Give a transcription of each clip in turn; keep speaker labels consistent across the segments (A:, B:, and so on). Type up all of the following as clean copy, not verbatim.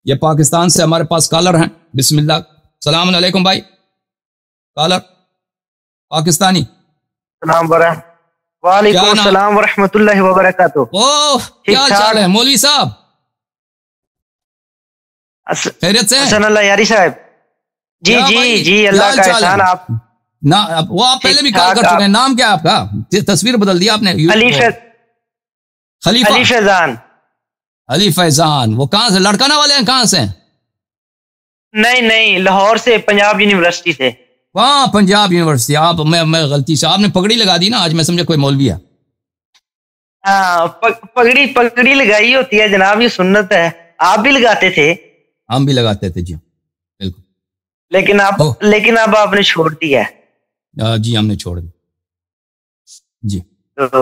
A: یہ پاکستان سے ہمارے پاس کالر ہیں. بسم اللہ. السلام علیکم بھائی. کالر پاکستانی.
B: وعلیکم السلام ورحمۃ اللہ وبرکاتہ.
A: اوہ کیا حال ہے مولوی صاحب؟ خیریت سے؟
B: حسن اللہ یاری صاحب. جی جی جی اللہ کا احسان. آپ
A: وہ آپ پہلے بھی کال کر چکے ہیں. نام کیا آپ کا؟ تصویر بدل دیا آپ نے.
B: علی فیضان.
A: علی فیضان. وہ کہاں سے؟ لڑکانہ والے ہیں؟ کہاں سے؟
B: نہیں لاہور سے، پنجاب یونیورسٹی سے.
A: وہاں پنجاب یونیورسٹی. آپ میں غلطی سے آپ نے پگڑی لگا دی نا آج، میں سمجھا کوئی مولوی ہے.
B: ہاں پگڑی لگائی ہوتی ہے جناب، یہ سنت ہے. آپ بھی لگاتے تھے؟
A: ہم بھی لگاتے تھے جی بالکل.
B: لیکن اب آپ نے چھوڑ دیا ہے.
A: جی ہم نے چھوڑ دی جی.
B: تو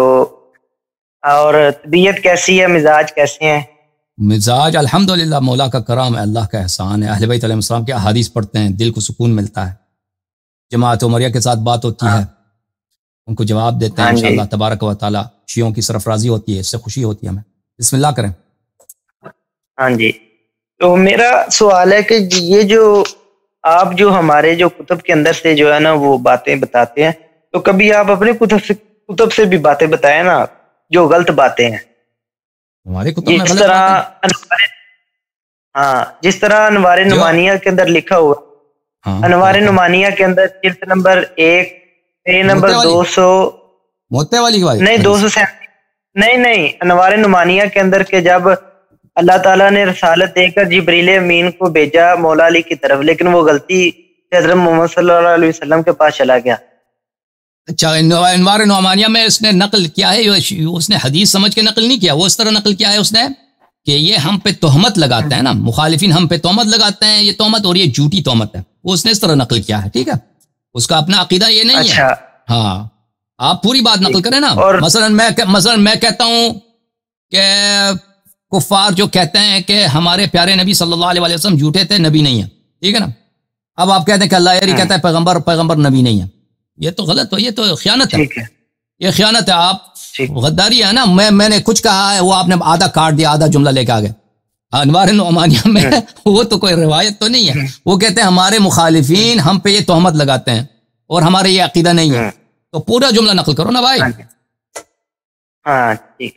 B: اور طبیعت کیسی ہے؟ مزاج کیسے ہیں؟
A: مزاج الحمدللہ مولا کا کرم ہے، اللہ کا احسان ہے. اہل بیت علیہ السلام کے احادیث پڑھتے ہیں، دل کو سکون ملتا ہے. جماعت عمریہ کے ساتھ بات ہوتی ہے، ان کو جواب دیتے ہیں انشاءاللہ تبارک و تعالی. شیعوں کی سرفرازی ہوتی ہے، اس سے خوشی ہوتی ہے ہمیں. بسم اللہ کریں.
B: ہاں جی. تو میرا سوال ہے کہ یہ جو آپ جو ہمارے جو کتب کے اندر سے جو ہے نا وہ باتیں بتاتے ہیں، تو کبھی آپ اپنے کتب سے بھی باتیں بتائیں نا جو غلط باتیں ہیں.
A: ہمارے کتب میں غلط باتیں؟
B: ہاں جس طرح انوار نعمانیہ کے اندر لکھا ہوا. انوار نعمانیہ کے اندر جلد نمبر 1 پیج نمبر 200
A: موتے والی
B: نہیں 237 نہیں انوار نعمانیہ کے اندر کہ جب اللہ تعالیٰ نے رسالت دے کر جبریل امین کو بھیجا مولا علی کی طرف، لیکن وہ غلطی حضرت محمد صلی اللہ علیہ وسلم کے پاس چلا گیا.
A: اچھا انوار نعمانیہ میں اس نے نقل کیا ہے، اس نے حدیث سمجھ کے نقل نہیں کیا. وہ اس طرح نقل کیا ہے اس نے کہ یہ ہم پہ تہمت لگاتے ہیں نا، مخالفین ہم پہ تہمت لگاتے ہیں، یہ تہمت اور یہ جھوٹی تہمت ہے. وہ اس نے اس طرح نقل کیا ہے. ٹھیک ہے، اس کا اپنا عقیدہ یہ نہیں ہے. ہاں آپ پوری بات نقل کریں نا. مثلا میں کہتا ہوں کہ کفار جو کہتے ہیں کہ ہمارے پیارے نبی صلی اللہ علیہ وسلم جھوٹے تھے، نبی نہیں ہے. ٹھیک ہے نا. اب آپ کہتے ہیں کہ اللہ یاری کہتا ہے پیغمبر نبی نہیں ہے. یہ تو غلط ہے، یہ تو خیانت ہے. یہ خیانت ہے. آپ غداری ہے نا. میں نے کچھ کہا ہے، وہ آپ نے آدھا کاٹ دیا، آدھا جملہ لے کے آ گئے. انوار نعمانیہ میں وہ تو کوئی روایت تو نہیں ہے. وہ کہتے ہیں ہمارے مخالفین ہم پہ یہ تہمت لگاتے ہیں اور ہمارے یہ عقیدہ نہیں ہے. تو پورا جملہ نقل کرو نا بھائی.
B: ہاں ٹھیک.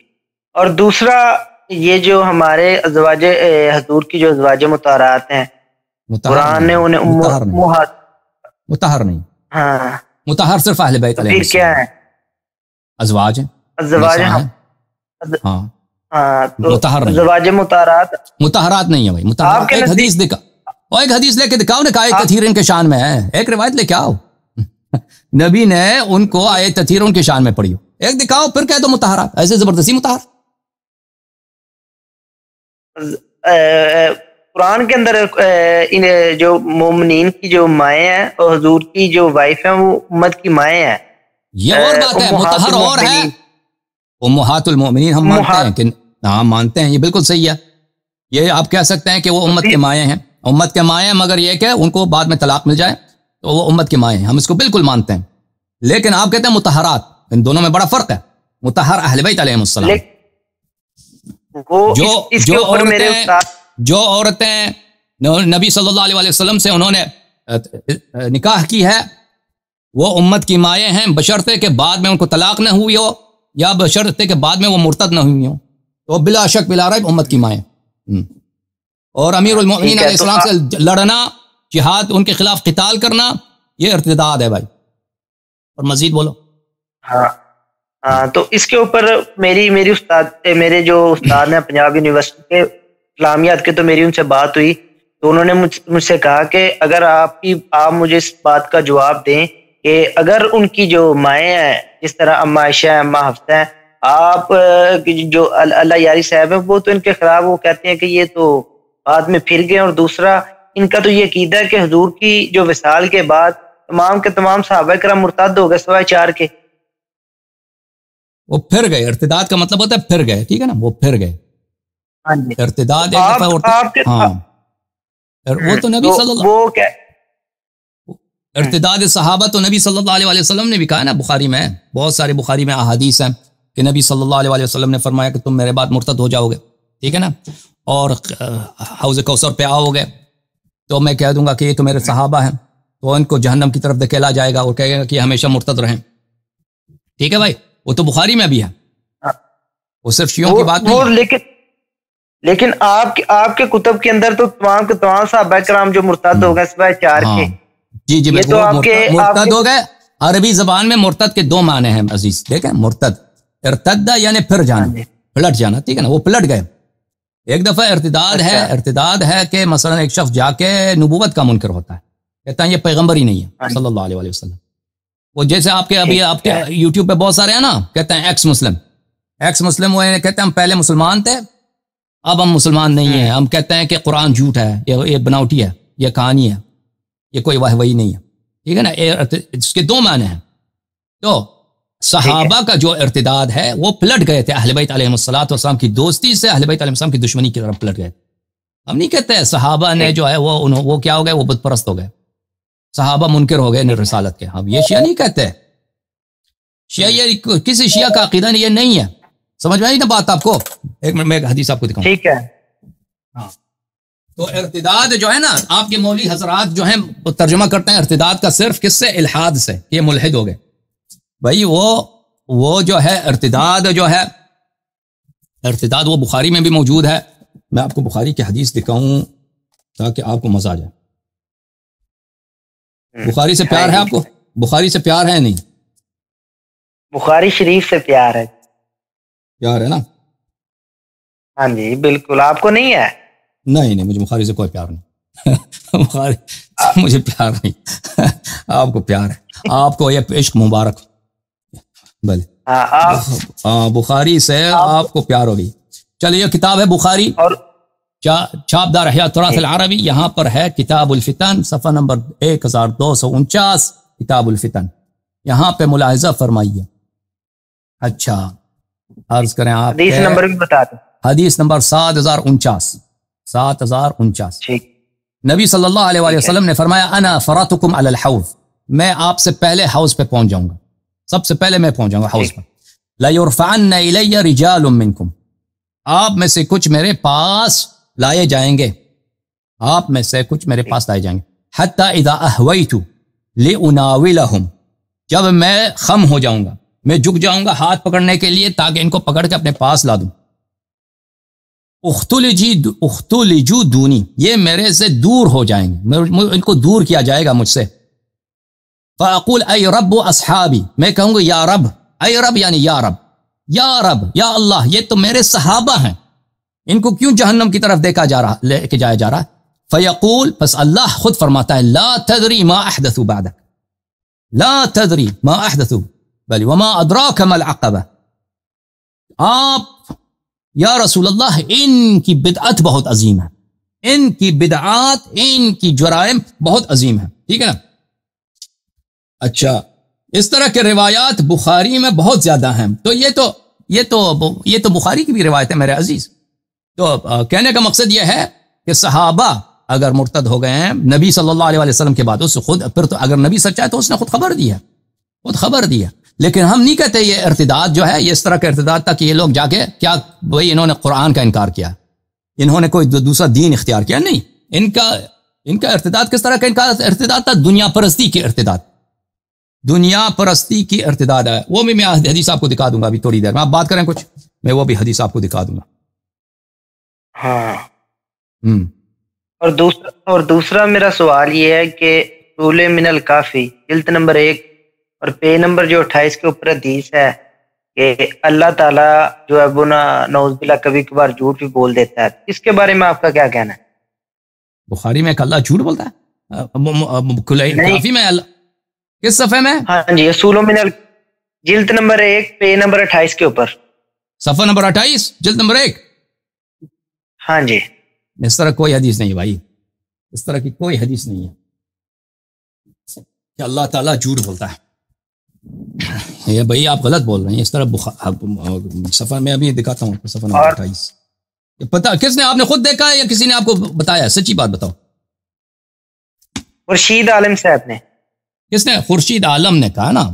B: اور دوسرا یہ جو ہمارے ازواج حضور کی جو ازواج مطہرات ہیں، قرآن نے انہیں
A: مطہر نہیں.
B: ہاں
A: مطہر صرف اہل بیت علیہ السلام.
B: پھر کیا ہے؟
A: ازواج ہیں. ہاں مطہر نہیں.
B: ازواج
A: مطہرات نہیں ہے بھائی. مطہرات ایک حدیث دکھا، اور ایک حدیث لے کے دکھاؤ نا کہ آیت تطہیر ان کے شان میں ہے. ایک روایت لے کے آؤ، نبی نے ان کو آیت تطہیر ان کے شان میں پڑھی ہو. ایک دکھاؤ پھر کہہ دو مطہرات. ایسے زبردستی مطہر.
B: قرآن کے اندر جو مومنین کی جو مائیں ہیں اور حضور کی جو وائف ہیں وہ امت کی مائیں ہیں.
A: یہ اور بات ہے. مطہر اور ہے امہات المؤمنین. ہم مانتے ہیں کہ ہاں مانتے ہیں، یہ بالکل صحیح ہے. یہ آپ کہہ سکتے ہیں کہ وہ امت کے مائیں ہیں. امت کے مائیں، مگر یہ کہ ان کو بعد میں طلاق مل جائے تو وہ امت کے مائیں ہیں. ہم اس کو بالکل مانتے ہیں. لیکن آپ کہتے ہیں مطہرات. ان دونوں میں بڑا فرق ہے. مطہر اہل بیت علیہ السلام. جو عورتیں نبی صلی اللہ علیہ وسلم سے انہوں نے نکاح کی ہے وہ امت کی مائیں ہیں، بشرطے کہ بعد میں ان کو طلاق نہ ہوئی ہو یا بشرطے کہ بعد میں وہ مرتد نہ ہوئی ہو، تو بلا شک بلا ریب امت کی مائیں. اور امیر المؤمنین علیہ السلام سے لڑنا، جہاد، ان کے خلاف قتال کرنا، یہ ارتداد ہے بھائی. اور مزید بولو.
B: ہاں تو اس کے اوپر میرے جو استاد ہیں پنجاب یونیورسٹی کے اسلامیات کے، تو میری ان سے بات ہوئی تو انہوں نے مجھ سے کہا کہ اگر آپ مجھے اس بات کا جواب دیں کہ اگر ان کی جو مائیں ہیں جس طرح اما عائشہ ہیں، اما حفصہ ہیں، آپ جو اللہ یاری صاحب ہیں وہ تو ان کے خلاف وہ کہتے ہیں کہ یہ تو بعد میں پھر گئے. اور دوسرا ان کا تو یہ عقیدہ ہے کہ حضور کی جو وصال کے بعد تمام کے تمام صحابہ کرام مرتد ہو گئے سوائے 4 کے.
A: وہ پھر گئے. ارتداد کا مطلب ہوتا ہے پھر گئے. ٹھیک ہے نا، وہ پھر گئے. ارتداد ایک دفعہ ہوتا ہے. ہاں وہ تو نبی صلی اللہ، وہ کیا ارتداد صحابہ تو نبی صلی اللہ علیہ وسلم نے بھی کہا نا. بخاری میں بہت سارے، بخاری میں احادیث ہیں کہ نبی صلی اللہ علیہ وسلم نے فرمایا کہ تم میرے بعد مرتد ہو جاؤ گے. ٹھیک ہے نا، اور حوض کوثر پہ آؤ گے تو میں کہہ دوں گا کہ یہ تو میرے صحابہ ہیں، تو ان کو جہنم کی طرف دھکیلا جائے گا اور کہے گا کہ ہمیشہ مرتد رہیں. ٹھیک ہے بھائی، وہ تو بخاری میں بھی ہے، وہ صرف شیعوں کی بات نہیں ہے.
B: لیکن آپ کے کتب کے اندر تو تمام کے تمام صحابہ کرام جو مرتد ہو گئے سوائے 4 کے.
A: جی جی،
B: یہ تو آپ کے
A: مرتد ہو گئے. عربی زبان میں مرتد کے 2 معنی ہیں عزیز، دیکھیں، مرتد ارتدہ یعنی پھر جانا، پلٹ جانا. ٹھیک ہے نا، وہ پلٹ گئے. ایک دفعہ ارتداد ہے کہ مثلا ایک شخص جا کے نبوت کا منکر ہوتا ہے، کہتا ہے یہ پیغمبر ہی نہیں ہے صلی اللہ علیہ وسلم. وہ جیسے آپ کے ابھی آپ کے یوٹیوب پہ بہت سارے ہیں نا، کہتے ہیں ایکس مسلم، وہ کہتے ہیں ہم پہلے مسلمان تھے اب ہم مسلمان نہیں ہیں، ہم کہتے ہیں کہ قرآن جھوٹ ہے، یہ بناوٹی ہے، یہ کہانی ہے، یہ کوئی واہ وہی نہیں ہے. ٹھیک ہے نا، اس کے 2 معنی ہیں. تو صحابہ کا جو ارتداد ہے وہ پلٹ گئے تھے اہل بیت علیہ السلام کی دوستی سے اہل بیت علیہ السلام کی دشمنی کی طرف پلٹ گئے. ہم نہیں کہتے صحابہ نے جو ہے وہ کیا ہو گئے، وہ بت پرست ہو گئے، صحابہ منکر ہو گئے رسالت کے. ہم یہ شیعہ نہیں کہتے، شیعہ کسی شیعہ کا عقیدہ یہ نہیں ہے. سمجھ میں آئی نا بات آپ کو؟ ایک منٹ میں ایک حدیث آپ کو دکھاؤں.
B: ٹھیک ہے.
A: ہاں، تو ارتداد جو ہے نا، آپ کے مولوی حضرات جو ہیں وہ ترجمہ کرتے ہیں ارتداد کا صرف کس سے؟ الحاد سے، یہ ملحد ہو گئے. بھائی وہ جو ہے ارتداد وہ بخاری میں بھی موجود ہے. میں آپ کو بخاری کی حدیث دکھاؤں تاکہ آپ کو مزہ آ جائے. بخاری سے پیار ہے آپ کو؟ بخاری سے پیار ہے نہیں؟
B: بخاری شریف سے پیار ہے
A: نا؟
B: ہاں جی بالکل. آپ کو نہیں ہے؟
A: نہیں، مجھے بخاری سے کوئی پیار نہیں. بخاری مجھے پیار نہیں. آپ کو پیار ہے، آپ کو یہ عشق مبارک. بھلے بخاری سے آپ کو پیار ہوگی. چلیے، یہ کتاب ہے بخاری اور چھاپدار احیاء التراث العربی. یہاں پر ہے کتاب الفتن، صفحہ نمبر 1249، کتاب الفتن. یہاں پہ ملاحظہ فرمائیے. اچھا، عرض کریں آپ
B: حدیث نمبر بھی بتا دیں.
A: حدیث نمبر 7049. نبی صلی اللہ علیہ وسلم نے فرمایا انا فراتکم علی الحوض، میں آپ سے پہلے حوض پہ پہنچ جاؤں گا، سب سے پہلے میں پہنچ جاؤں گا حوض پر. لیرفعن الی رجال منکم، آپ میں سے کچھ میرے پاس لائے جائیں گے، آپ میں سے کچھ میرے پاس لائے جائیں گے. حتی اذا اہویت لاناولہم، جب میں خم ہو جاؤں گا، میں جھک جاؤں گا ہاتھ پکڑنے کے لیے تاکہ ان کو پکڑ کے اپنے پاس لا دوں. اختلجو دونی، یہ میرے سے دور ہو جائیں گے، ان کو دور کیا جائے گا مجھ سے. فاقول ای رب اصحابی، میں کہوں گا یا رب، ای رب یعنی یا رب، یا رب، یا اللہ، یہ تو میرے صحابہ ہیں، ان کو کیوں جہنم کی طرف لے کے جایا جا رہا؟ فیقول، پس اللہ خود فرماتا ہے لا تدری ما احدثوا بعدک، لا تدری ما احدثوا بل وما ادراک ما العقبہ. آپ یا رسول اللہ، ان کی بدعت بہت عظیم ہے، ان کی بدعات، ان کی جرائم بہت عظیم ہے. ٹھیک ہے نا؟ اچھا، اس طرح کے روایات بخاری میں بہت زیادہ ہیں. تو یہ تو بخاری کی بھی روایت ہے میرے عزیز. تو کہنے کا مقصد یہ ہے کہ صحابہ اگر مرتد ہو گئے ہیں نبی صلی اللہ علیہ وسلم کے بعد، اس خود پھر تو اگر نبی سچا ہے تو اس نے خود خبر دی ہے. لیکن ہم نہیں کہتے یہ ارتداد جو ہے، یہ اس طرح کا ارتداد تھا کہ یہ لوگ جا کے کیا بھئی انہوں نے قرآن کا انکار کیا، انہوں نے کوئی دوسرا دین اختیار کیا. نہیں، ان کا ارتداد کس طرح کا ارتداد تھا؟ دنیا پرستی کی ارتداد، دنیا پرستی کی ارتداد ہے. وہ بھی میں حدیث آپ کو دکھا دوں گا ابھی تھوڑی دیر میں. آپ بات کریں کچھ، میں وہ بھی حدیث آپ کو دکھا دوں گا.
B: ہاں. اور دوسرا میرا سوال یہ ہے کہ رول من الکافی جلد نمبر 1 اور پے نمبر جو 28 کے اوپر حدیث ہے کہ اللہ تعالیٰ جو ہے وہ نعوذ باللہ کبھی کبھار جھوٹ بھی بول دیتا ہے، اس کے بارے میں آپ کا کیا کہنا ہے؟
A: بخاری میں اللہ جھوٹ بولتا ہے؟ کافی میں اللہ کس صفحے میں؟
B: ہاں جی، اصول من جلد نمبر 1 پے نمبر 28 کے اوپر،
A: صفحہ نمبر 28 جلد نمبر 1.
B: ہاں جی.
A: اس طرح کوئی حدیث نہیں ہے بھائی، اس طرح کی کوئی حدیث نہیں ہے کہ اللہ تعالیٰ جھوٹ بولتا ہے. یہ بھائی آپ غلط بول رہے ہیں. اس طرح صفحہ میں ابھی دکھاتا ہوں، صفحہ نمبر 28. پتا کس نے؟ آپ نے خود دیکھا ہے یا کسی نے آپ کو بتایا؟ سچی بات بتاؤ.
B: خورشید عالم صاحب نے.
A: کس نے؟ خورشید عالم نے کہا نا.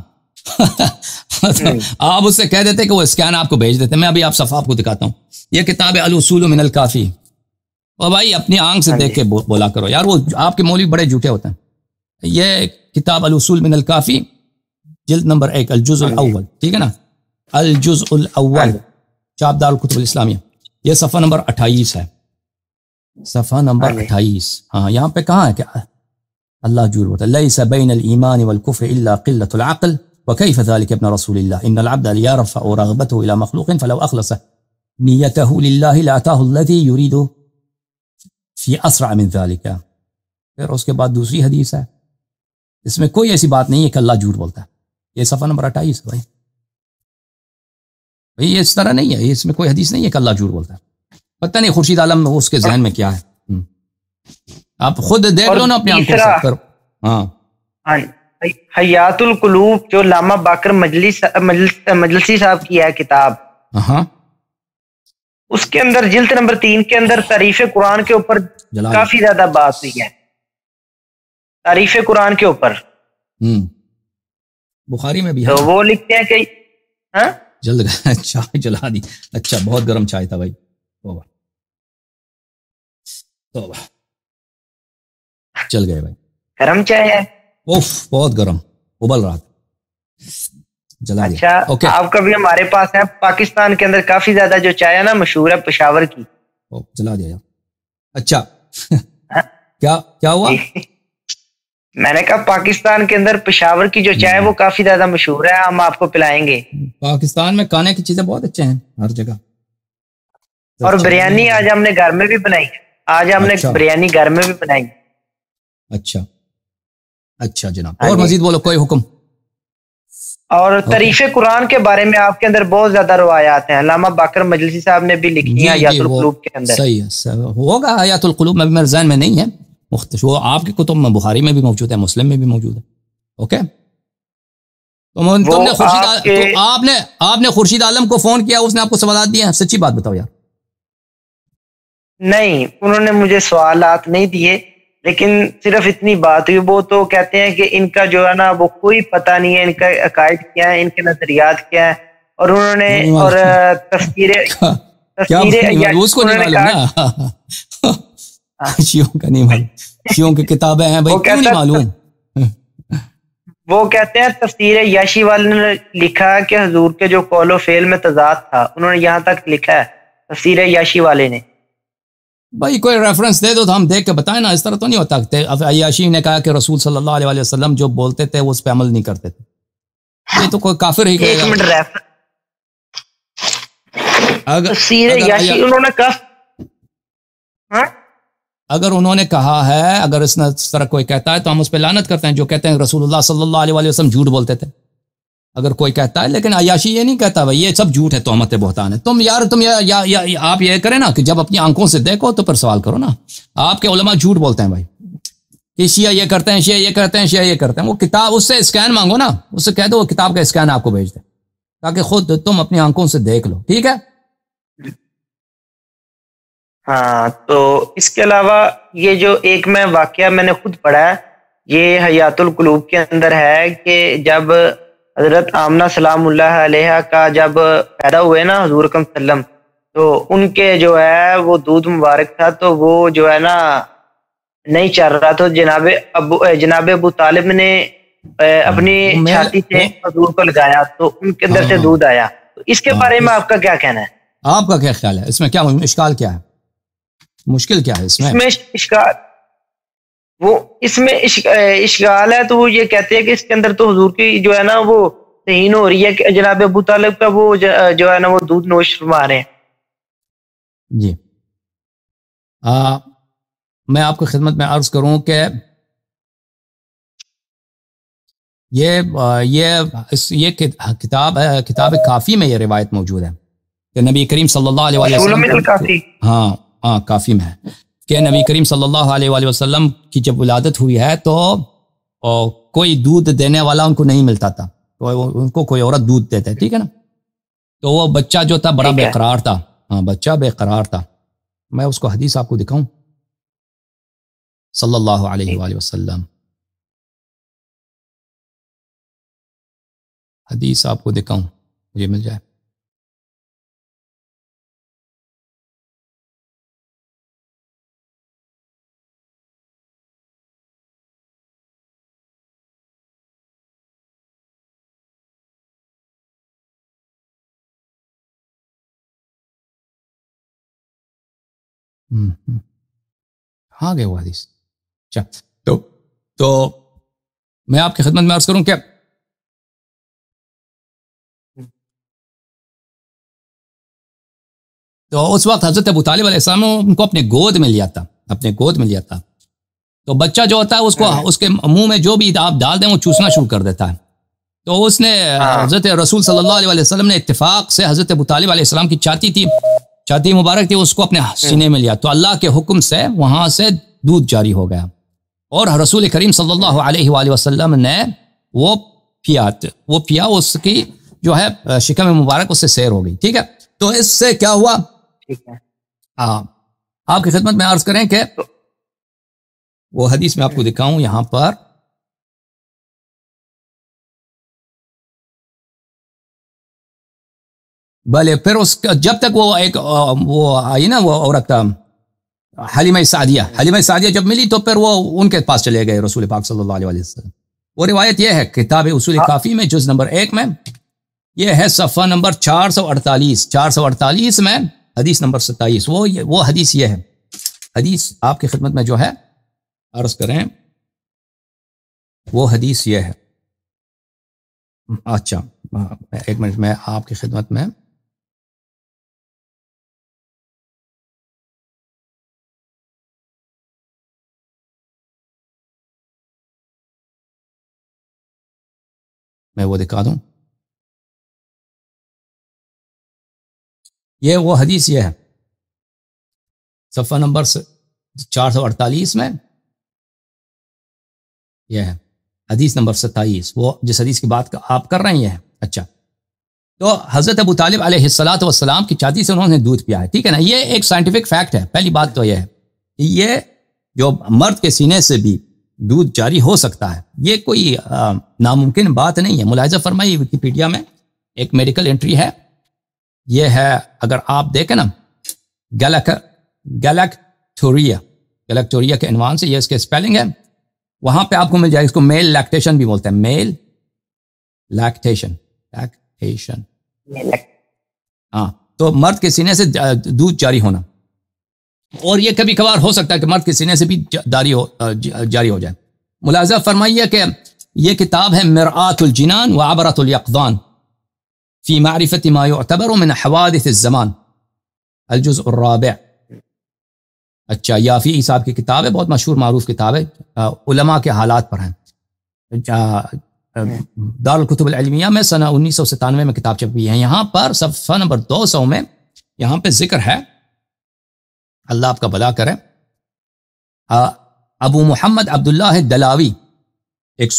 A: آپ اس سے کہہ دیتے کہ وہ اسکین آپ کو بھیج دیتے. میں ابھی آپ صفحہ آپ کو دکھاتا ہوں. یہ کتاب ہے الاصول من الکافی. اور بھائی اپنی آنکھ سے دیکھ کے بولا کرو یار, وہ آپ کے مولوی بڑے جھوٹے ہوتے ہیں. یہ کتاب الاصول من الکافی جلد نمبر 1 الجزء الاول, ٹھیک ہے نا, الجزء الاول چاپ دار الکتب الاسلامیہ. یہ صفحہ نمبر 28 ہے, صفحہ نمبر 28. ہاں یہاں پہ کہاں ہے کہ اللہ جھوٹ بولتا ہے, لیس بین الایمان والکفر الا قلۃ العقل وکیف ذلک ابن رسول اللہ ان العبد لیرفع رغبته الى مخلوق فلو اخلص نیته للہ لاتاه الذی یرید فی اسرع من ذلک. پھر اس کے بعد دوسری حدیث ہے, اس میں کوئی ایسی بات نہیں ہے کہ اللہ جھوٹ بولتا ہے. یہ صفحہ نمبر 28 ہے بھائی یہ اس طرح نہیں ہے, اس میں کوئی حدیث نہیں ہے کہ اللہ جھوٹ بولتا ہے. پتہ نہیں خورشید عالم اس کے ذہن میں کیا ہے, آپ خود دیکھ لو نا اپنی آنکھوں سے کرو. ہاں
B: حیات القلوب جو علامہ باقر مجلسی صاحب کی ہے کتاب,
A: ہاں
B: اس کے اندر جلد نمبر 3 کے اندر تعریف قرآن کے اوپر کافی زیادہ بات ہوئی ہے. تعریف قرآن کے اوپر
A: بخاری میں بھی ہے.
B: تو وہ لکھتے ہیں کہ ہاں
A: جلد چائے جلا دی. اچھا بہت گرم چائے تھا بھائی. توبہ توبہ, چل گئے بھائی.
B: گرم چائے ہے,
A: اوف بہت گرم ابل رہا تھا, جلا دیا.
B: اچھا آپ کا بھی ہمارے پاس ہے. پاکستان کے اندر کافی زیادہ جو چائے ہے نا مشہور ہے پشاور کی.
A: جلا دیا. اچھا کیا ہوا؟
B: میں نے کہا پاکستان کے اندر پشاور کی جو چائے وہ کافی زیادہ مشہور ہے, ہم آپ کو پلائیں گے.
A: پاکستان میں کھانے کی چیزیں بہت اچھے ہیں ہر جگہ.
B: اور بریانی آج ہم نے گھر میں بھی بنائی. آج ہم نے بریانی گھر میں بھی بنائی.
A: اچھا اچھا جناب, اور مزید بولو, کوئی حکم.
B: اور تعریف قرآن کے بارے میں آپ کے اندر بہت زیادہ روایات ہیں. علامہ باقر مجلسی صاحب نے بھی لکھی ہیں حیات القلوب کے اندر. صحیح ہے,
A: ہوگا حیات القلوب میں, میرے ذہن میں نہیں ہے مختصر. وہ آپ کی کتب میں بخاری میں بھی موجود ہے, مسلم میں بھی موجود ہے. اوکے, آپ نے خورشید عالم کو فون کیا, اس نے آپ کو سوالات دیے؟ سچی بات بتاؤ یار.
B: نہیں, انہوں نے مجھے سوالات نہیں دیے, لیکن صرف اتنی بات ہوئی. وہ تو کہتے ہیں کہ ان کا جو ہے نا وہ کوئی پتہ نہیں ہے, ان کا عقائد کیا ہے, ان کے نظریات کیا ہے. اور انہوں نے اور
A: اس کو نہیں معلوم نا, شیعوں کا نہیں معلوم, شیعوں کی کتابیں ہیں بھائی, کیوں نہیں معلوم.
B: وہ کہتے ہیں تفسیر یاشی والے نے لکھا کہ حضور کے جو قول و فعل میں تضاد تھا, انہوں نے یہاں تک لکھا ہے تفسیر یاشی والے نے.
A: بھائی کوئی ریفرنس دے دو تو ہم دیکھ کے بتائیں نا, اس طرح تو نہیں ہوتا. عیاشی نے کہا کہ رسول صلی اللہ علیہ وسلم جو بولتے تھے وہ اس پہ عمل نہیں کرتے تھے, یہ تو کوئی کافر ہی کہے گا. اگر انہوں نے کہا ہے, اگر اس طرح کوئی کہتا ہے تو ہم اس پہ لعنت کرتے ہیں, جو کہتے ہیں رسول اللہ صلی اللہ علیہ وسلم جھوٹ بولتے تھے, اگر کوئی کہتا ہے. لیکن عیاشی یہ نہیں کہتا بھائی, یہ سب جھوٹ ہے, تہمت بہتان ہے. تم آپ یہ کریں نا کہ جب اپنی آنکھوں سے دیکھو تو پھر سوال کرو نا. آپ کے علماء جھوٹ بولتے ہیں بھائی, کہ شیعہ یہ کرتے ہیں, شیعہ یہ کرتے ہیں, شیعہ یہ کرتے ہیں. وہ کتاب, اس سے اسکین مانگو نا, اس سے کہہ دو وہ کتاب کا اسکین آپ کو بھیج دے, تاکہ خود تم اپنی آنکھوں سے دیکھ لو. ٹھیک ہے.
B: ہاں, تو اس کے علاوہ یہ جو ایک میں واقعہ میں نے خود پڑھا ہے, یہ حیات القلوب کے اندر ہے کہ جب حضرت آمنہ سلام اللہ علیہ کا جب پیدا ہوئے نا حضور اکرم صلی اللہ علیہ وسلم, تو ان کے جو ہے وہ دودھ مبارک تھا, تو وہ جو ہے نا نہیں چل رہا. تو جناب ابو طالب نے اپنی چھاتی سے حضور کو لگایا, تو ان کے اندر سے دودھ آیا. تو اس کے بارے میں آپ کا کیا کہنا ہے؟
A: آپ کا کیا خیال ہے اس میں؟ کیا اشکال کیا ہے, مشکل کیا ہے اس میں
B: اشکال؟ وہ اس میں اشکال ہے تو وہ یہ کہتے ہیں کہ اس کے اندر تو حضور کی جو ہے نا وہ توہین ہو رہی ہے کہ جناب ابو طالب کا وہ جو ہے نا وہ دودھ نوش فرما رہے ہیں.
A: جی میں آپ کو خدمت میں عرض کروں کہ یہ کتاب ہے, کتاب کافی میں یہ روایت موجود ہے کہ نبی کریم صلی اللہ علیہ وسلم, ہاں کافی میں ہے کہ نبی کریم صلی اللہ علیہ وآلہ وسلم کی جب ولادت ہوئی ہے تو کوئی دودھ دینے والا ان کو نہیں ملتا تھا, تو ان کو کوئی عورت دودھ دیتے, ٹھیک ہے نا. تو وہ بچہ جو تھا بڑا بے قرار تھا, ہاں بچہ بے قرار تھا. میں اس کو حدیث آپ کو دکھاؤں, صلی اللہ علیہ وآلہ وسلم. حدیث آپ کو دکھاؤں مجھے مل جائے. ہاں گئے وہ حدیث. اچھا تو میں آپ کی خدمت میں عرض کروں کہ تو اس وقت حضرت ابو طالب علیہ السلام ان کو اپنے گود میں لیا تھا، اپنے گود میں لیا تھا. تو بچہ جو ہوتا ہے اس کو اس کے منہ میں جو بھی آپ ڈال دیں وہ چوسنا شروع کر دیتا ہے. تو اس نے حضرت رسول صلی اللہ علیہ وسلم نے اتفاق سے حضرت ابو طالب علیہ السلام کی چھاتی مبارک تھی، اس کو اپنے سینے میں لیا. تو اللہ کے حکم سے وہاں سے دودھ جاری ہو گیا اور رسول کریم صلی اللہ علیہ وآلہ وسلم نے وہ پیا اس کی جو ہے شکم مبارک اس سے سیر ہو گئی. ٹھیک ہے، تو اس سے کیا ہوا؟ آپ کی خدمت میں عرض کریں کہ وہ حدیث میں آپ کو دکھاؤں یہاں پر. بھلے پھر اس کا جب تک وہ آئی نا وہ عورت حلیمہ سعدیہ جب ملی تو پھر وہ ان کے پاس چلے گئے رسول پاک صلی اللہ علیہ وسلم. وہ روایت یہ ہے کتاب اصول کافی میں جز نمبر 1 میں، یہ ہے صفحہ نمبر 448 میں حدیث نمبر 27. وہ حدیث یہ ہے. حدیث آپ کی خدمت میں جو ہے عرض کریں وہ حدیث یہ ہے. اچھا ایک منٹ میں آپ کی خدمت میں وہ دکھا دوں. یہ وہ حدیث یہ ہے صفحہ نمبر 448 میں، یہ ہے حدیث نمبر 27. وہ جس حدیث کی بات آپ کر رہے ہیں. اچھا تو حضرت ابو طالب علیہ الصلاۃ والسلام کی چھاتی سے انہوں نے دودھ پیا ہے. ٹھیک ہے نا، یہ ایک سائنٹیفک فیکٹ ہے. پہلی بات تو یہ ہے یہ جو مرد کے سینے سے بھی دودھ جاری ہو سکتا ہے، یہ کوئی ناممکن بات نہیں ہے. ملاحظہ فرمائیے ویکیپیڈیا میں ایک میڈیکل انٹری ہے، یہ ہے اگر آپ دیکھیں نا گلیکٹوریا کے عنوان سے، یہ اس کے سپیلنگ ہے، وہاں پہ آپ کو مل جائے. اس کو میل لیکٹیشن بھی بولتے ہیں، میل لیکٹیشن. ہاں تو مرد کے سینے سے دودھ جاری ہونا، اور یہ کبھی کبھار ہو سکتا ہے کہ مرد کے سینے سے بھی جاری ہو جائے. ملاحظہ فرمائیے کہ یہ کتاب ہے مرآت الجنان وعبرۃ الیقظان فی معرفت ما یعتبر من حوادث الزمان، الجزء الرابع. اچھا یافعی صاحب کی کتاب ہے، بہت مشہور معروف کتاب ہے، علماء کے حالات پر ہیں. دارالکتب العلمیہ میں سنہ 1997 میں کتاب چھپی ہے. یہاں پر صفحہ نمبر 200 میں یہاں پہ ذکر ہے، اللہ آپ کا بھلا کرے، ابو محمد عبداللہ الدلاوی ایک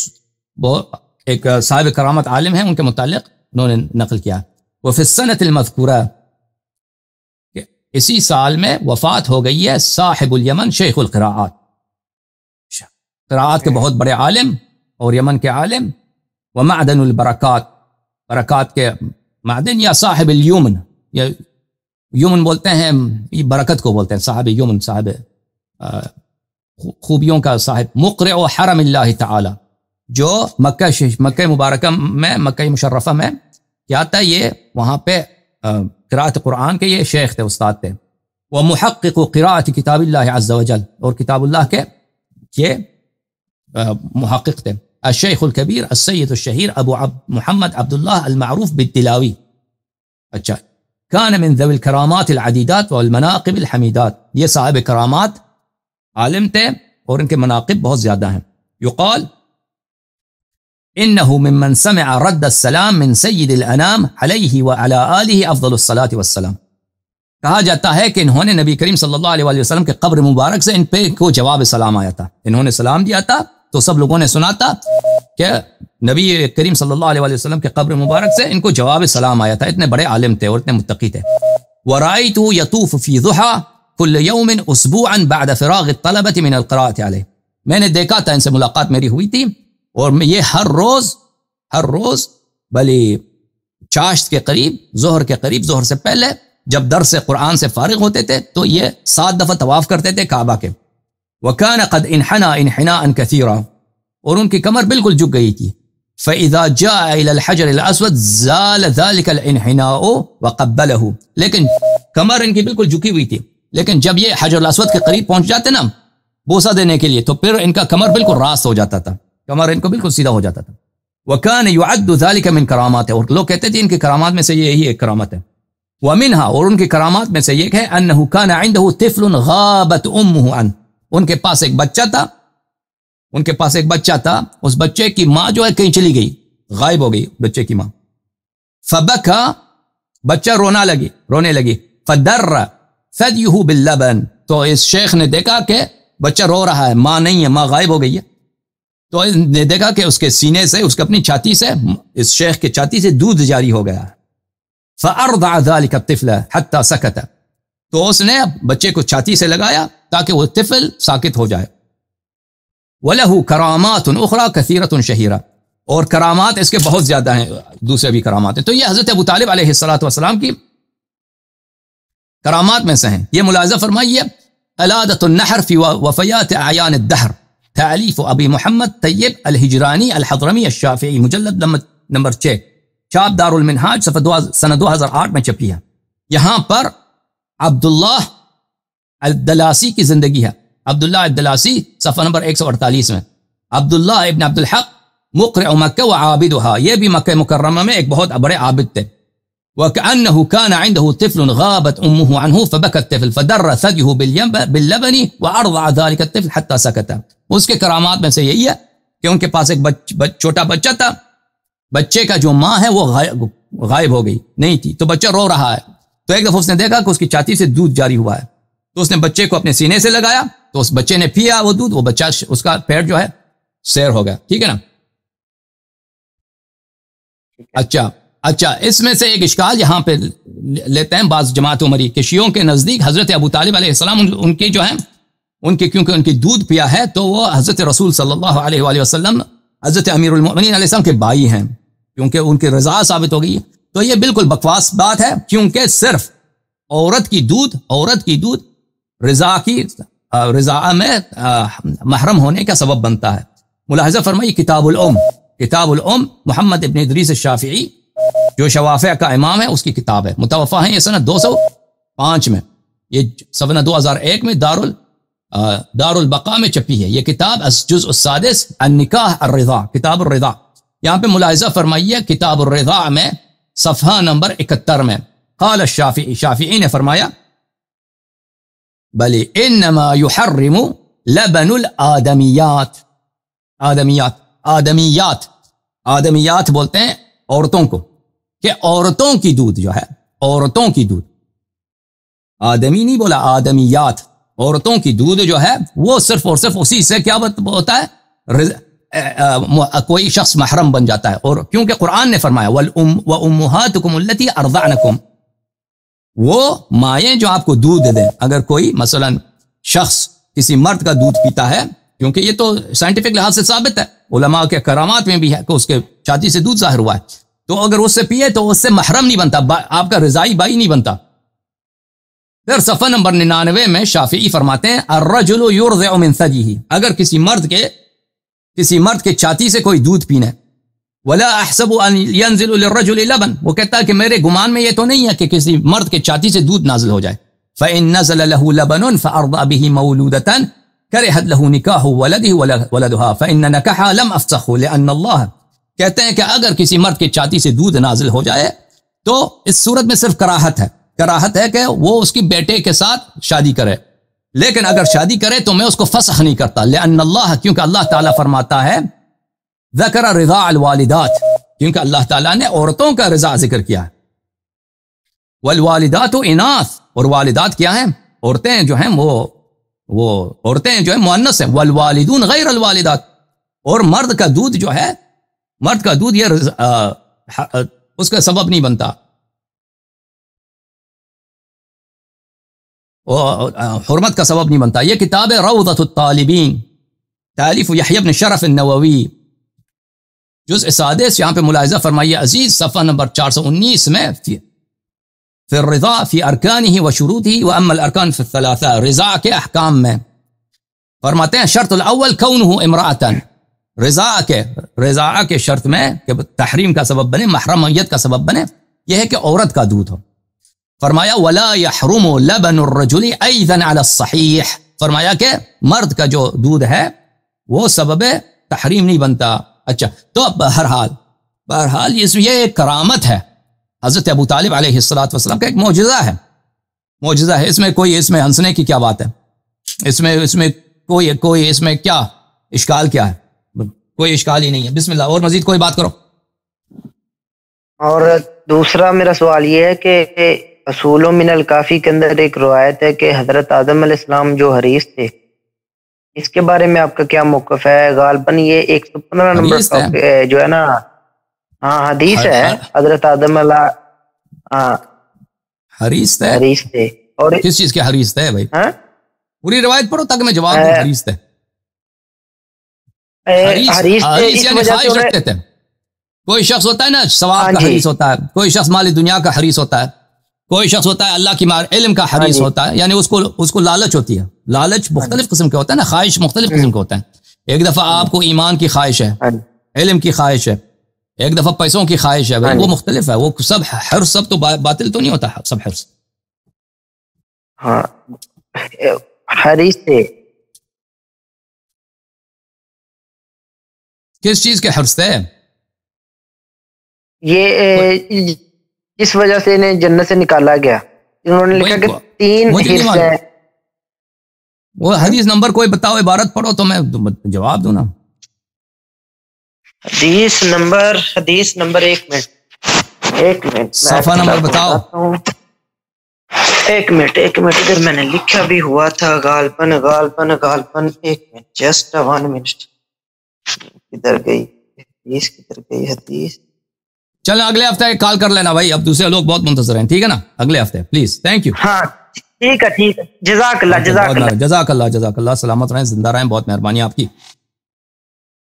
A: صاحب کرامت عالم ہیں، ان کے متعلق انہوں نے نقل کیا. وفی السنۃ المذکورہ، اسی سال میں وفات ہو گئی ہے صاحب الیمن شیخ القراءات، قراءات کے بہت بڑے عالم اور یمن کے عالم، ومعدن البرکات، برکات کے معدن، یا صاحب الیمن، یا یمن بولتے ہیں، یہ برکت کو بولتے ہیں، صاحب یمن، صاحب خوبیوں کا صاحب. مقرع حرم اللہ تعالی، جو مکہ مبارکہ میں، مکہ مشرفہ میں کیا تھا، یہ وہاں پہ قراءت قرآن کے یہ شیخ تھے، استاد تھے. وہ محقق قراءت کتاب اللہ عز وجل، اور کتاب اللہ کے یہ محقق تھے. الشیخ الکبیر السید الشہیر ابو محمد عبداللہ المعروف بالدلاوی. اچھا کان من ذوی الکرامات العدیدات والمناقب الحمیدات، یہ صاحب کرامات عالم تھے اور ان کے مناقب بہت زیادہ ہیں. یقال انه ممن سمع رد السلام من سید الانام علیہ وعلی آلہ افضل الصلاة والسلام. کہا جاتا ہے کہ انہوں نے نبی کریم صلی اللہ علیہ وآلہ وسلم کے قبر مبارک سے ان پہ کو جواب سلام آیا تھا. انہوں نے سلام دیا تھا تو سب لوگوں نے سنا تھا کہ نبی کریم صلی اللہ علیہ وآلہ وسلم کے قبر مبارک سے ان کو جواب سلام آیا تھا. اتنے بڑے عالم تھے اور اتنے متقی تھے. وَرَأَيْتُ يَطُوفُ فِي ضُحَى كُلَّ يَوْمٍ أُسْبُوعًا بَعْدَ فِرَاغِ الطَّلَبَةِ مِنَ الْقِرَاءَةِ عَلَيْهِ. میں نے دیکھا تھا، ان سے ملاقات میری ہوئی تھی، اور یہ ہر روز بلی چاشت کے قریب، ظہر کے قریب، ظہر سے پہلے جب درس قرآن سے فارغ ہوتے تھے تو یہ 7 دفعہ طواف کرتے تھے کعبہ کے. وَكَانَ قَدْ انحنى انحناءً كثيرا، اور ان کی کمر بالکل جھک گئی تھی. فَإِذَا جَاءَ إِلَى الْحَجَرِ الْأَسْوَدِ زَالَ ذَلِكَ الْإِنْحِنَاءُ وَقَبَّلَهُ، لیکن کمر ان کی بالکل جھکی ہوئی تھی، لیکن جب یہ حجر الاسود کے قریب پہنچ جاتے نا بوسہ دینے کے لیے تو پھر ان کا کمر بالکل راست ہو جاتا تھا، کمر ان کو بالکل سیدھا ہو جاتا تھا. وَكَانَ يُعَدُّ ذَلِكَ مِنْ کرامات، اور لوگ کہتے تھے ان کی کرامات میں سے یہی ایک کرامت ہے. وَمِنْهَا، اور ان کی کرامات میں سے یہ ہے أَنَّهُ كَانَ عِنْدَهُ طِفْلٌ غَابَتْ أُمُّهُ عَنْهُ، ان کے پاس ایک بچہ تھا، ان کے پاس ایک بچہ تھا، اس بچے کی ماں جو ہے کہیں چلی گئی، غائب ہو گئی بچے کی ماں. فَبَكَى، بچہ رونے لگی. فَدَرَّ ثَدْيُهُ بِاللَّبَنِ، تو اس شیخ نے دیکھا کہ بچہ رو رہا ہے، ماں نہیں ہے، ماں غائب ہو گئی ہے. تو اس نے دیکھا کہ اس کے سینے سے، اس کے اپنی چھاتی سے، اس شیخ کے چھاتی سے دودھ جاری ہو گیا. فَأَرْضَعَ ذَلِكَ الطِّفْلَ حَتَّى سَكَتَ، تو اس نے بچے کو چھاتی سے لگایا تاکہ وہ طفل ساکت ہو جائے. وَلَهُ كَرَامَاتٌ أُخْرَى كَثِيرَةٌ شَهِيرَةٌ، اور کرامات اس کے بہت زیادہ ہیں، دوسرے بھی کرامات ہیں. تو یہ حضرت ابو طالب علیہ السلام کی کرامات میں سے ہیں. یہ ملاحظہ فرمائیے، علادۃ النحر فی وفیات اعیان الدہر، تالیف ابی محمد طیب الہجرانی الحضرمی الشافعی، مجلد نمبر 6، چھاپ دار المنہاج، صفحہ سنہ 2008 میں چھپی ہے. یہاں پر عبداللہ الدلاسی کی زندگی ہے. عبداللہ الدلاسی صفحہ نمبر 148 میں. عبداللہ ابن عبد الحق مقرع مکہ و عابدہا، یہ بھی مکہ مکرمہ میں ایک بہت بڑے عابد تھے. وَكَأَنَّهُ كَانَ عِنْدَهُ طِفْلٌ غَابَتْ أُمُّهُ عَنْهُ فَبَكَى الطِّفْلُ فَدَرَّ ثَدْيُهُ بِاللَّبَنِ وَأَرْضَعَ ذَلِكَ الطِّفْلُ حَتَّى سَكَتَ. اس کے کرامات میں سے یہی ہے کہ ان کے پاس ایک چھوٹا بچہ تھا، بچے کا جو ماں ہے وہ غائب ہو گئی نہیں تھی، تو بچہ رو رہا ہے. تو ایک دفعہ اس نے دیکھا کہ اس کی چھاتی سے دودھ جاری ہوا ہے، تو اس نے بچے کو اپنے سینے سے لگایا، تو اس بچے نے پیا وہ دودھ، وہ بچہ اس کا پیٹ جو ہے سیر ہو گیا. ٹھیک ہے نا؟ اچھا اس میں سے ایک اشکال یہاں پہ لیتے ہیں بعض جماعت عمری کہ شیعوں کے نزدیک حضرت ابو طالب علیہ السلام ان کی جو ہے کیونکہ ان کی دودھ پیا ہے تو وہ حضرت رسول صلی اللہ علیہ وآلہ وسلم حضرت امیر المؤمنین علیہ السلام کے بھائی ہیں، کیونکہ ان کی رضا ثابت ہو گئی ہے. تو یہ بالکل بکواس بات ہے، کیونکہ صرف عورت کی دودھ رضا میں محرم ہونے کا سبب بنتا ہے. ملاحظہ فرمائیے، کتاب الام محمد ابن ادریس الشافعی جو شوافع کا امام ہے اس کی کتاب ہے، متوفہ ہیں یہ سنہ 205 میں، یہ سنہ 2001 میں دار البقاء میں چھپی ہے. یہ کتاب الجزء السادس النکاح الرضاع، کتاب الرضاع. یہاں پہ ملاحظہ فرمائیے کتاب الرضاع میں صفحہ نمبر 71 میں قال الشافعی، شافعی نے فرمایا بلی انما یحرم لبن الآدمیات، آدمیات بولتے ہیں عورتوں کو، کہ عورتوں کی دودھ جو ہے، عورتوں کی دودھ، آدمی نہیں بولا، آدمیات، عورتوں کی دودھ جو ہے وہ صرف اور صرف اسی سے کیا ہوتا ہے، کوئی شخص محرم بن جاتا ہے. اور کیونکہ قرآن نے فرمایا وَأُمُّهَاتُكُمُ الَّتِي أَرْضَعْنَكُمْ، وہ مائیں جو آپ کو دودھ دیں. اگر کوئی مثلا شخص کسی مرد کا دودھ پیتا ہے، کیونکہ یہ تو سائنٹیفک لحاظ سے ثابت ہے، علماء کے کرامات میں بھی ہے کہ اس کے چھاتی سے دودھ ظاہر ہوا ہے، تو اگر اس سے پیے تو اس سے محرم نہیں بنتا، آپ کا رضائی بھائی نہیں بنتا. پھر صفحہ نمبر 99 میں شافعی فرماتے ہیں الرجل یرضع من ثدیہ، اگر کسی مرد کے چھاتی سے کوئی دودھ پینا ہے، ولا احسب ان ينزل للرجل لبن، وہ کہتا ہے کہ میرے گمان میں یہ تو نہیں ہے کہ کسی مرد کے چھاتی سے دودھ نازل ہو جائے. فإن نزل له لبن فأرضع به مولودة کرہت له نکاح ولدها فإن نکاحها لم افسخ لأن اللہ، کہتے ہیں کہ اگر کسی مرد کے چھاتی سے دودھ نازل ہو جائے تو اس صورت میں صرف کراہت ہے کہ وہ اس کی بیٹے کے ساتھ شادی کرے، لیکن اگر شادی کرے تو میں اس کو فسخ نہیں کرتا. لأن اللہ، کیونکہ اللہ تعالیٰ فرماتا ہے ذکر رضاع الوالدات، کیونکہ اللہ تعالیٰ نے عورتوں کا رضا ذکر کیا ہے. والوالدات اناث، اور والدات کیا ہیں؟ عورتیں جو ہیں وہ عورتیں جو ہیں مؤنث ہیں. والوالدون غیر الوالدات، اور مرد کا دودھ جو ہے، مرد کا دودھ یہ اس کا سبب نہیں بنتا، حرمت کا سبب نہیں بنتا. یہ کتاب ہے روضۃ الطالبین، تالیف یحیی بن شرف النووی، جزء سادس یہاں پہ ملاحظہ فرمائیے عزیز، صفحہ نمبر 419 میں فی الرضا فی ارکانہ و شروطہ و اما الارکان فی الثلاثہ، رضا کے احکام میں فرماتے ہیں شرط الاول کونہ امرأۃ، رضا کے شرط میں کہ تحریم کا سبب بنے، محرمیت کا سبب بنے، یہ ہے کہ عورت کا دودھ ہو۔ فرمایا ولا يحرم لبن الرجل ایضا علی الصحیح، فرمایا کہ مرد کا جو دودھ ہے وہ سبب تحریم نہیں بنتا۔ اچھا، تو بہرحال یہ ایک کرامت ہے حضرت ابو طالب علیہ السلام کا، ایک معجزہ ہے، اس میں کوئی اس میں ہنسنے کی کیا بات ہے؟ اس میں کوئی اس میں کیا اشکال کیا ہے؟ کوئی اشکال ہی نہیں ہے۔ بسم اللہ، اور مزید کوئی بات کرو۔
B: اور دوسرا میرا سوال یہ ہے کہ اصول من الکافی کے اندر ایک روایت ہے کہ حضرت آدم علیہ السلام جو حریث تھے، اس کے بارے میں آپ کا کیا موقف ہے؟ غالباً یہ 115 نمبر جو ہے نا، ہاں حدیث ہے، حضرت آدم علیہ
A: حریث تھے۔
B: اور
A: کس چیز کے حریث تھے بھائی؟ پوری روایت پڑھو تاکہ میں جواب دوں۔ حریث تھے، حریث یعنی خواہش رکھتے تھے۔ کوئی شخص ہوتا ہے نا ثواب کا حریث ہوتا ہے، کوئی شخص مال دنیا کا حریث ہوتا ہے، کوئی شخص ہوتا ہے اللہ کی علم کا حریث ہوتا ہے، یعنی اس کو لالچ ہوتی ہے۔ لالچ مختلف قسم کے ہوتا ہے نا، خواہش مختلف قسم کے ہوتا ہے۔ ایک دفعہ آپ کو ایمان کی خواہش ہے، علم کی خواہش ہے، ایک دفعہ پیسوں کی خواہش ہے، وہ مختلف ہے۔ وہ سب حرص سب تو باطل تو نہیں ہوتا سب حرص۔
B: ہاں حریث تھے،
A: کس چیز کے حرص تھے؟
B: یہ اس وجہ سے انہیں جنت سے نکالا گیا، انہوں نے لکھا کہ 3 حرص ہیں۔
A: وہ حدیث نمبر کوئی بتاؤ، عبارت پڑھو تو میں جواب دوں نا۔
B: حدیث نمبر ایک منٹ
A: صفحہ نمبر بتاؤ۔
B: ایک منٹ ادھر میں نے لکھا بھی ہوا تھا، غالباً ایک منٹ، جسٹ 1 منٹ، کدھر گئی حدیث؟
A: چلو اگلے ہفتے کال کر لینا بھائی، اب دوسرے لوگ بہت منتظر ہیں، ٹھیک ہے نا؟ اگلے ہفتے پلیز، تھینک یو۔
B: ہاں ٹھیک ہے، جزاک اللہ،
A: جزاک اللہ، سلامت رہیں، زندہ رہیں، بہت مہربانی آپ کی۔